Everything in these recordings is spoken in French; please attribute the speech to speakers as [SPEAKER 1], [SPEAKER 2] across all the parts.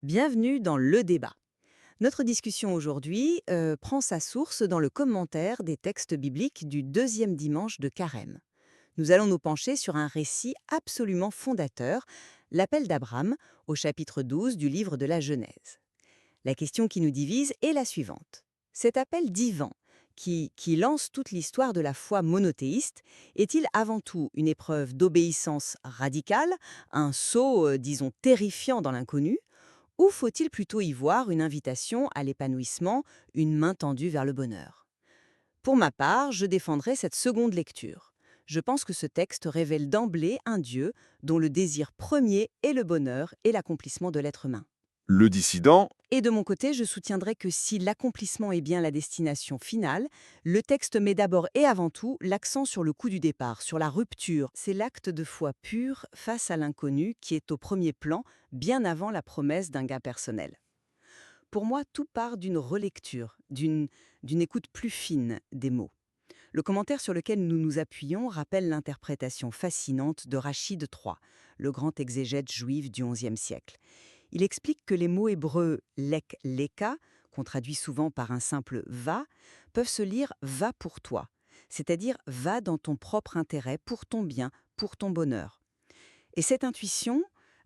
[SPEAKER 1] Bienvenue dans Le Débat. Notre discussion aujourd'hui prend sa source dans le commentaire des textes bibliques du deuxième dimanche de Carême. Nous allons nous pencher sur un récit absolument fondateur, l'appel d'Abraham, au chapitre 12 du livre de la Genèse. La question qui nous divise est la suivante. Cet appel divin, qui lance toute l'histoire de la foi monothéiste, est-il avant tout une épreuve d'obéissance radicale, un saut, disons, terrifiant dans l'inconnu, ou faut-il plutôt y voir une invitation à l'épanouissement, une main tendue vers le bonheur? Pour ma part, je défendrai cette seconde lecture. Je pense que ce texte révèle d'emblée un Dieu dont le désir premier est le bonheur et l'accomplissement de l'être humain.
[SPEAKER 2] Le dissident,
[SPEAKER 1] Et de mon côté, je soutiendrai que si l'accomplissement est bien la destination finale, le texte met d'abord et avant tout l'accent sur le coup du départ, sur la rupture. C'est l'acte de foi pur face à l'inconnu qui est au premier plan, bien avant la promesse d'un gain personnel. Pour moi, tout part d'une relecture, d'une écoute plus fine des mots. Le commentaire sur lequel nous nous appuyons rappelle l'interprétation fascinante de Rachid III, le grand exégète juif du XIe siècle. Il explique que les mots hébreux lek leka, qu'on traduit souvent par un simple va, peuvent se lire va pour toi, c'est-à-dire va dans ton propre intérêt, pour ton bien, pour ton bonheur. Et cette intuition,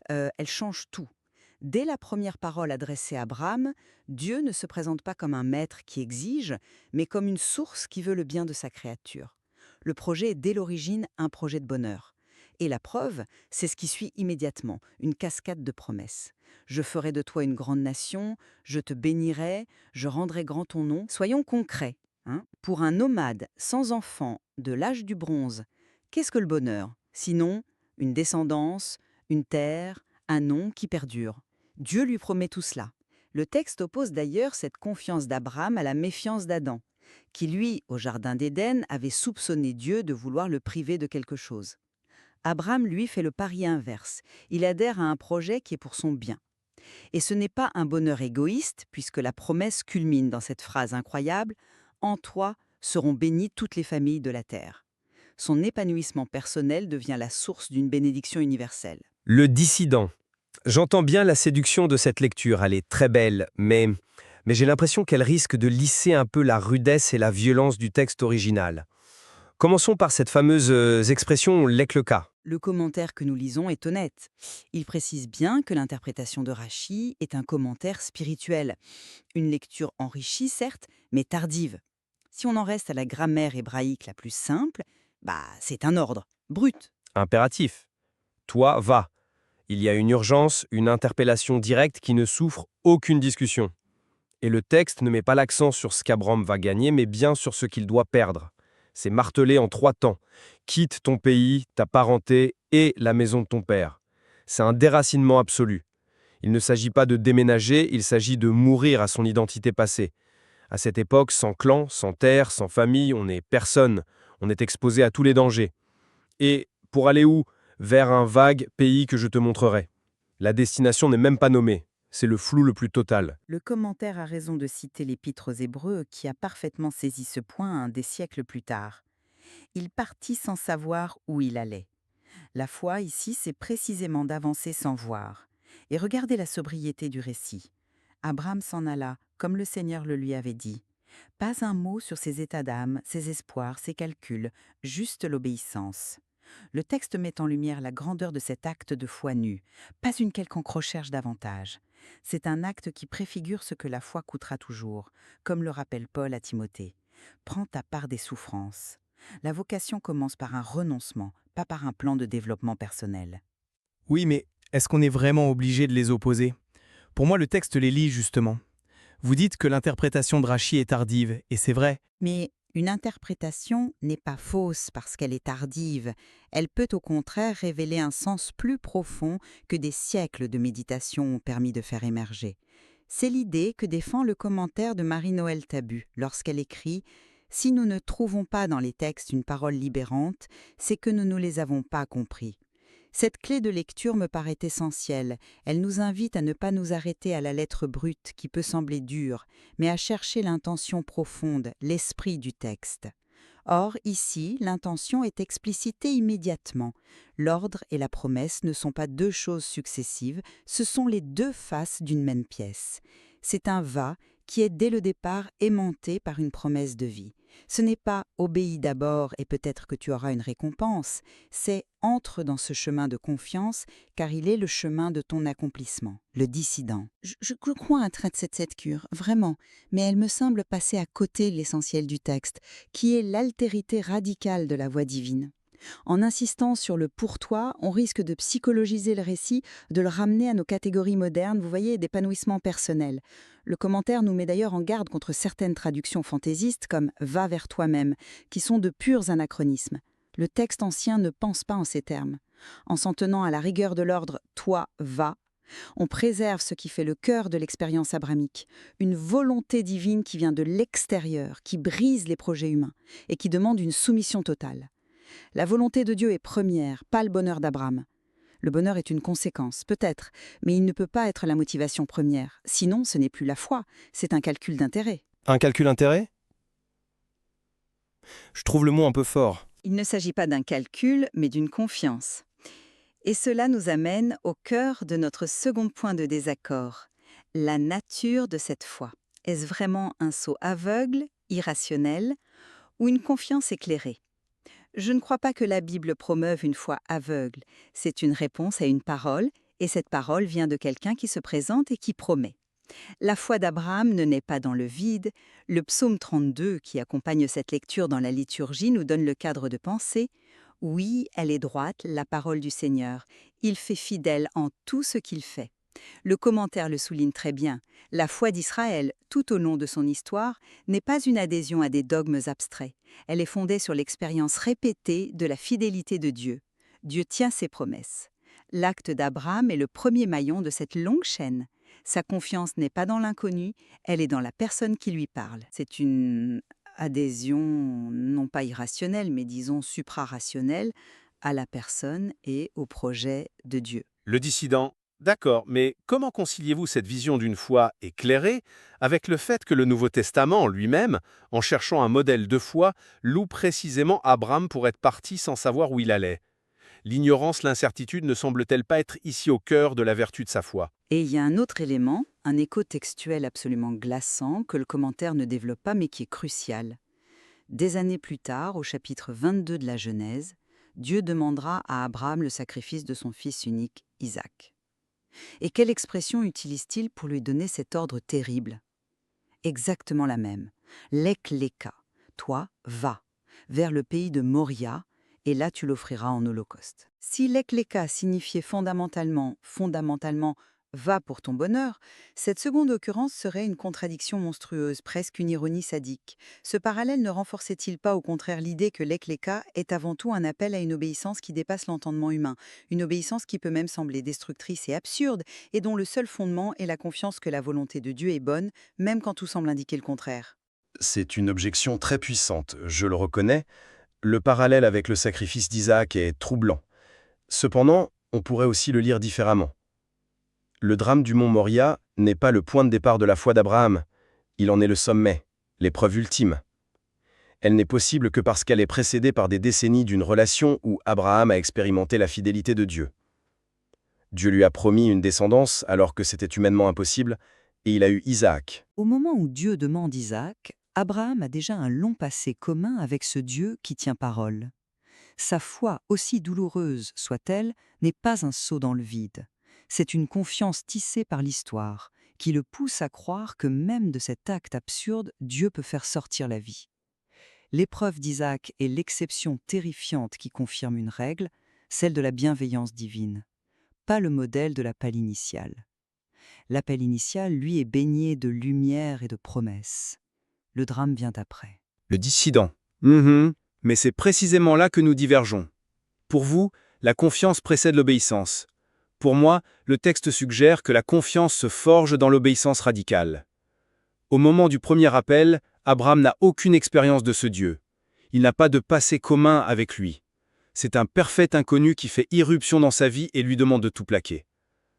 [SPEAKER 1] elle change tout. Dès la première parole adressée à Abraham, Dieu ne se présente pas comme un maître qui exige, mais comme une source qui veut le bien de sa créature. Le projet est dès l'origine un projet de bonheur. Et la preuve, c'est ce qui suit immédiatement, une cascade de promesses. Je ferai de toi une grande nation, je te bénirai, je rendrai grand ton nom. Soyons concrets, hein. Pour un nomade sans enfant de l'âge du bronze, qu'est-ce que le bonheur? Sinon, une descendance, une terre, un nom qui perdure. Dieu lui promet tout cela. Le texte oppose d'ailleurs cette confiance d'Abraham à la méfiance d'Adam, qui lui, au Jardin d'Éden, avait soupçonné Dieu de vouloir le priver de quelque chose. Abraham, lui, fait le pari inverse. Il adhère à un projet qui est pour son bien. Et ce n'est pas un bonheur égoïste, puisque la promesse culmine dans cette phrase incroyable : En toi seront bénies toutes les familles de la terre. Son épanouissement personnel devient la source d'une bénédiction universelle.
[SPEAKER 3] Le dissident. J'entends bien la séduction de cette lecture, elle est très belle, mais j'ai l'impression qu'elle risque de lisser un peu la rudesse et la violence du texte original. Commençons par cette fameuse expression «lek-le-cas».
[SPEAKER 1] Le commentaire que nous lisons est honnête. Il précise bien que l'interprétation de Rachi est un commentaire spirituel. Une lecture enrichie, certes, mais tardive. Si on en reste à la grammaire hébraïque la plus simple, c'est un ordre, brut.
[SPEAKER 3] Impératif. Toi, va. Il y a une urgence, une interpellation directe qui ne souffre aucune discussion. Et le texte ne met pas l'accent sur ce qu'Abraham va gagner, mais bien sur ce qu'il doit perdre. C'est martelé en 3 temps. Quitte ton pays, ta parenté et la maison de ton père. C'est un déracinement absolu. Il ne s'agit pas de déménager, il s'agit de mourir à son identité passée. À cette époque, sans clan, sans terre, sans famille, on n'est personne. On est exposé à tous les dangers. Et pour aller où? Vers un vague pays que je te montrerai. La destination n'est même pas nommée. C'est le flou le plus total.
[SPEAKER 1] Le commentaire a raison de citer l'Épître aux Hébreux qui a parfaitement saisi ce point des siècles plus tard. Il partit sans savoir où il allait. La foi, ici, c'est précisément d'avancer sans voir. Et regardez la sobriété du récit. Abraham s'en alla, comme le Seigneur le lui avait dit. Pas un mot sur ses états d'âme, ses espoirs, ses calculs, juste l'obéissance. Le texte met en lumière la grandeur de cet acte de foi nue, pas une quelconque recherche d'avantage. C'est un acte qui préfigure ce que la foi coûtera toujours, comme le rappelle Paul à Timothée. Prends ta part des souffrances. La vocation commence par un renoncement, pas par un plan de développement personnel.
[SPEAKER 4] Oui, mais est-ce qu'on est vraiment obligé de les opposer? Pour moi, le texte les lie justement. Vous dites que l'interprétation de Rachi est tardive, et c'est vrai.
[SPEAKER 1] Mais une interprétation n'est pas fausse parce qu'elle est tardive. Elle peut au contraire révéler un sens plus profond que des siècles de méditation ont permis de faire émerger. C'est l'idée que défend le commentaire de Marie-Noël Tabu lorsqu'elle écrit « Si nous ne trouvons pas dans les textes une parole libérante, c'est que nous ne les avons pas compris ». Cette clé de lecture me paraît essentielle. Elle nous invite à ne pas nous arrêter à la lettre brute qui peut sembler dure, mais à chercher l'intention profonde, l'esprit du texte.
[SPEAKER 2] Or, ici, l'intention est explicitée immédiatement. L'ordre et la promesse ne sont pas deux choses successives, ce sont les deux faces d'une même pièce. C'est un va qui est dès le départ aimanté par une promesse de vie. Ce n'est pas obéis d'abord et peut-être que tu auras une récompense, c'est entre dans ce chemin de confiance car il est le chemin de ton accomplissement, le dissident. Je crois un trait de cette cure, vraiment, mais elle me semble passer à côté de l'essentiel du texte, qui est l'altérité radicale de la voix divine. En insistant sur le pour toi, on risque de psychologiser le récit, de le ramener à nos catégories modernes, vous voyez, d'épanouissement personnel. Le commentaire nous met d'ailleurs en garde contre certaines traductions fantaisistes comme « va vers toi-même », qui sont de purs anachronismes. Le texte ancien ne pense pas en ces termes. En s'en tenant à la rigueur de l'ordre « toi, va », on préserve ce qui fait le cœur de l'expérience abramique, une volonté divine qui vient de l'extérieur, qui brise les projets humains et qui demande une soumission totale. La volonté de Dieu est première, pas le bonheur d'Abraham. Le bonheur est une conséquence, peut-être, mais il ne peut pas être la motivation première. Sinon, ce n'est plus la foi, c'est un calcul d'intérêt.
[SPEAKER 3] Un calcul intérêt? Je trouve le mot un peu fort.
[SPEAKER 2] Il ne s'agit pas d'un calcul, mais d'une confiance. Et cela nous amène au cœur de notre second point de désaccord, la nature de cette foi. Est-ce vraiment un saut aveugle, irrationnel, ou une confiance éclairée ? Je ne crois pas que la Bible promeuve une foi aveugle. C'est une réponse à une parole, et cette parole vient de quelqu'un qui se présente et qui promet. La foi d'Abraham ne naît pas dans le vide. Le psaume 32, qui accompagne cette lecture dans la liturgie, nous donne le cadre de pensée. Oui, elle est droite, la parole du Seigneur. Il fait fidèle en tout ce qu'il fait. Le commentaire le souligne très bien. La foi d'Israël, tout au long de son histoire, n'est pas une adhésion à des dogmes abstraits. Elle est fondée sur l'expérience répétée de la fidélité de Dieu. Dieu tient ses promesses. L'acte d'Abraham est le premier maillon de cette longue chaîne. Sa confiance n'est pas dans l'inconnu, elle est dans la personne qui lui parle. C'est une adhésion non pas irrationnelle, mais disons suprarationnelle à la personne et au projet de Dieu.
[SPEAKER 5] Le dissident. D'accord, mais comment conciliez-vous cette vision d'une foi éclairée avec le fait que le Nouveau Testament lui-même, en cherchant un modèle de foi, loue précisément Abraham pour être parti sans savoir où il allait? L'ignorance, l'incertitude ne semble-t-elle pas être ici au cœur de la vertu de sa foi?
[SPEAKER 2] Et il y a un autre élément, un écho textuel absolument glaçant que le commentaire ne développe pas mais qui est crucial. Des années plus tard, au chapitre 22 de la Genèse, Dieu demandera à Abraham le sacrifice de son fils unique, Isaac. Et quelle expression utilise-t-il pour lui donner cet ordre terrible? Exactement la même. L'ekleka, toi, va, vers le pays de Moria, et là tu l'offriras en holocauste. Si l'ekleka signifiait fondamentalement, va pour ton bonheur, cette seconde occurrence serait une contradiction monstrueuse, presque une ironie sadique. Ce parallèle ne renforçait-il pas au contraire l'idée que l'ekleka est avant tout un appel à une obéissance qui dépasse l'entendement humain, une obéissance qui peut même sembler destructrice et absurde, et dont le seul fondement est la confiance que la volonté de Dieu est bonne, même quand tout semble indiquer le contraire?
[SPEAKER 6] C'est une objection très puissante, je le reconnais. Le parallèle avec le sacrifice d'Isaac est troublant. Cependant, on pourrait aussi le lire différemment. Le drame du mont Moria n'est pas le point de départ de la foi d'Abraham, il en est le sommet, l'épreuve ultime. Elle n'est possible que parce qu'elle est précédée par des décennies d'une relation où Abraham a expérimenté la fidélité de Dieu. Dieu lui a promis une descendance alors que c'était humainement impossible, et il a eu Isaac.
[SPEAKER 1] Au moment où Dieu demande Isaac, Abraham a déjà un long passé commun avec ce Dieu qui tient parole. Sa foi, aussi douloureuse soit-elle, n'est pas un saut dans le vide. C'est une confiance tissée par l'histoire, qui le pousse à croire que même de cet acte absurde, Dieu peut faire sortir la vie. L'épreuve d'Isaac est l'exception terrifiante qui confirme une règle, celle de la bienveillance divine, pas le modèle de l'appel initial. L'appel initial, lui, est baigné de lumière et de promesses. Le drame vient après.
[SPEAKER 4] Le dissident. Mais c'est précisément là que nous divergeons. Pour vous, la confiance précède l'obéissance. Pour moi, le texte suggère que la confiance se forge dans l'obéissance radicale. Au moment du premier appel, Abraham n'a aucune expérience de ce Dieu. Il n'a pas de passé commun avec lui. C'est un parfait inconnu qui fait irruption dans sa vie et lui demande de tout plaquer.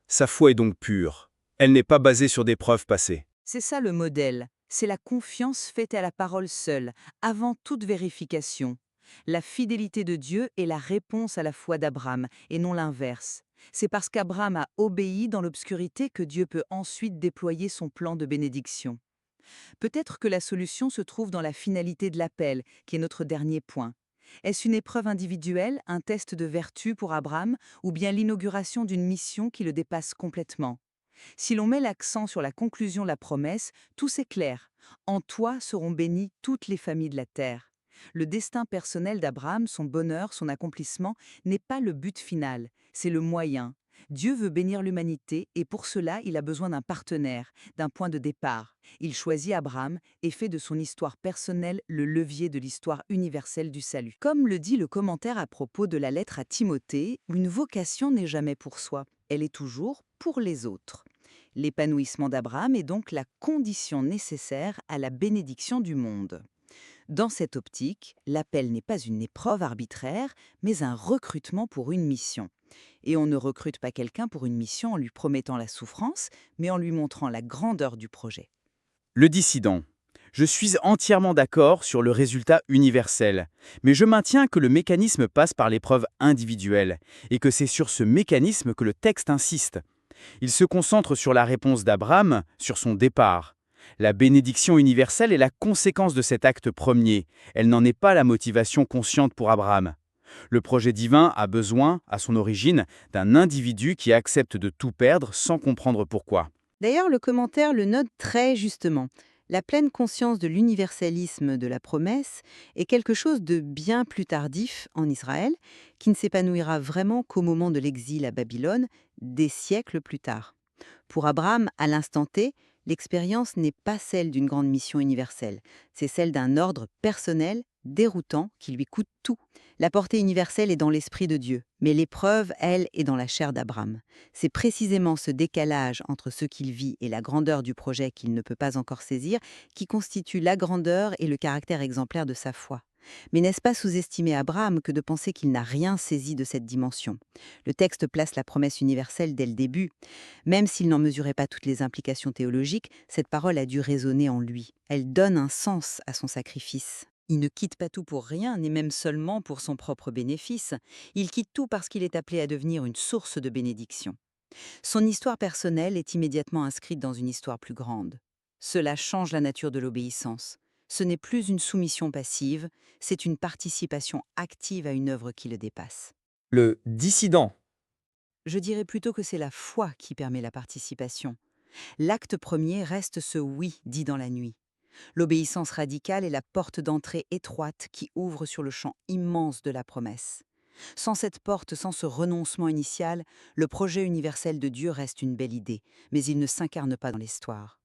[SPEAKER 4] Sa foi est donc pure. Elle n'est pas basée sur des preuves passées.
[SPEAKER 2] C'est ça le modèle.
[SPEAKER 1] C'est la confiance faite à la parole seule, avant toute vérification. La fidélité de Dieu est la réponse à la foi d'Abraham, et non l'inverse. C'est parce qu'Abraham a obéi dans l'obscurité que Dieu peut ensuite déployer son plan de bénédiction. Peut-être que la solution se trouve dans la finalité de l'appel, qui est notre dernier point. Est-ce une épreuve individuelle, un test de vertu pour Abraham, ou bien l'inauguration d'une mission qui le dépasse complètement? Si l'on met l'accent sur la conclusion de la promesse, tout s'éclaire. En toi seront bénies toutes les familles de la terre. Le destin personnel d'Abraham, son bonheur, son accomplissement, n'est pas le but final, c'est le moyen. Dieu veut bénir l'humanité et pour cela, il a besoin d'un partenaire, d'un point de départ. Il choisit Abraham et fait de son histoire personnelle le levier de l'histoire universelle du salut. Comme le dit le commentaire à propos de la lettre à Timothée, une vocation n'est jamais pour soi, elle est toujours pour les autres. L'épanouissement d'Abraham est donc la condition nécessaire à la bénédiction du monde. Dans cette optique, l'appel n'est pas une épreuve arbitraire, mais un recrutement pour une mission. Et on ne recrute pas quelqu'un pour une mission en lui promettant la souffrance, mais en lui montrant la grandeur du projet.
[SPEAKER 7] Le dissident. Je suis entièrement d'accord sur le résultat universel, mais je maintiens que le mécanisme passe par l'épreuve individuelle, et que c'est sur ce mécanisme que le texte insiste. Il se concentre sur la réponse d'Abraham, sur son départ. La bénédiction universelle est la conséquence de cet acte premier, elle n'en est pas la motivation consciente pour Abraham. Le projet divin a besoin, à son origine, d'un individu qui accepte de tout perdre sans comprendre pourquoi.
[SPEAKER 2] D'ailleurs, le commentaire le note très justement. La pleine conscience de l'universalisme de la promesse est quelque chose de bien plus tardif en Israël, qui ne s'épanouira vraiment qu'au moment de l'exil à Babylone, des siècles plus tard. Pour Abraham, à l'instant T, l'expérience n'est pas celle d'une grande mission universelle, c'est celle d'un ordre personnel, déroutant, qui lui coûte tout. La portée universelle est dans l'esprit de Dieu, mais l'épreuve, elle, est dans la chair d'Abraham. C'est précisément ce décalage entre ce qu'il vit et la grandeur du projet qu'il ne peut pas encore saisir qui constitue la grandeur et le caractère exemplaire de sa foi. Mais n'est-ce pas sous-estimer Abraham que de penser qu'il n'a rien saisi de cette dimension? Le texte place la promesse universelle dès le début. Même s'il n'en mesurait pas toutes les implications théologiques, cette parole a dû résonner en lui. Elle donne un sens à son sacrifice. Il ne quitte pas tout pour rien, ni même seulement pour son propre bénéfice. Il quitte tout parce qu'il est appelé à devenir une source de bénédiction. Son histoire personnelle est immédiatement inscrite dans une histoire plus grande. Cela change la nature de l'obéissance. Ce n'est plus une soumission passive, c'est une participation active à une œuvre qui le dépasse.
[SPEAKER 7] Le dissident.
[SPEAKER 2] Je dirais plutôt que c'est la foi qui permet la participation. L'acte premier reste ce oui dit dans la nuit. L'obéissance radicale est la porte d'entrée étroite qui ouvre sur le champ immense de la promesse. Sans cette porte, sans ce renoncement initial, le projet universel de Dieu reste une belle idée, mais il ne s'incarne pas dans l'histoire.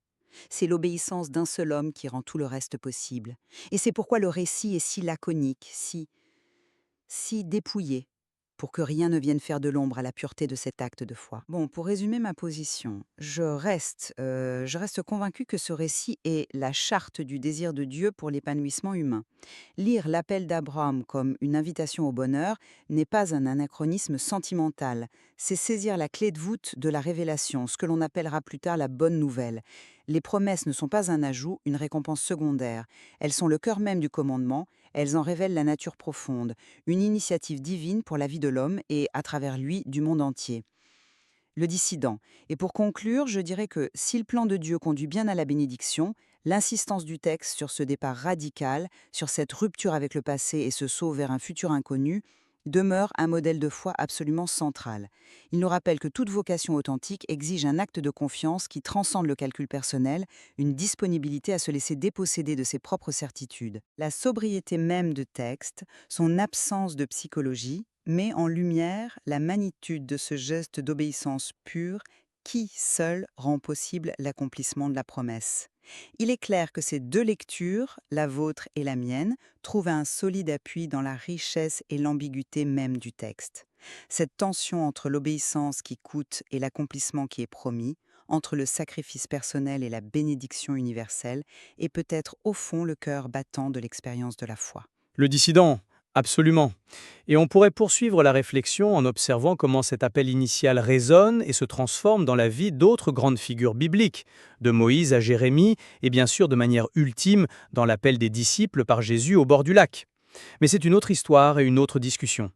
[SPEAKER 2] C'est l'obéissance d'un seul homme qui rend tout le reste possible. Et c'est pourquoi le récit est si laconique, si dépouillé, pour que rien ne vienne faire de l'ombre à la pureté de cet acte de foi. Bon, pour résumer ma position, je reste convaincue que ce récit est la charte du désir de Dieu pour l'épanouissement humain. Lire l'appel d'Abraham comme une invitation au bonheur n'est pas un anachronisme sentimental, c'est saisir la clé de voûte de la révélation, ce que l'on appellera plus tard la bonne nouvelle. Les promesses ne sont pas un ajout, une récompense secondaire. Elles sont le cœur même du commandement, elles en révèlent la nature profonde, une initiative divine pour la vie de l'homme et, à travers lui, du monde entier. Le dissident. Et pour conclure, je dirais que si le plan de Dieu conduit bien à la bénédiction, l'insistance du texte sur ce départ radical, sur cette rupture avec le passé et ce saut vers un futur inconnu, demeure un modèle de foi absolument central. Il nous rappelle que toute vocation authentique exige un acte de confiance qui transcende le calcul personnel, une disponibilité à se laisser déposséder de ses propres certitudes. La sobriété même de texte, son absence de psychologie, met en lumière la magnitude de ce geste d'obéissance pure qui, seul, rend possible l'accomplissement de la promesse. Il est clair que ces deux lectures, la vôtre et la mienne, trouvent un solide appui dans la richesse et l'ambiguïté même du texte. Cette tension entre l'obéissance qui coûte et l'accomplissement qui est promis, entre le sacrifice personnel et la bénédiction universelle, est peut-être au fond le cœur battant de l'expérience de la foi.
[SPEAKER 7] Le dissident.
[SPEAKER 8] Absolument. Et on pourrait poursuivre la réflexion en observant comment cet appel initial résonne et se transforme dans la vie d'autres grandes figures bibliques, de Moïse à Jérémie, et bien sûr de manière ultime dans l'appel des disciples par Jésus au bord du lac. Mais c'est une autre histoire et une autre discussion.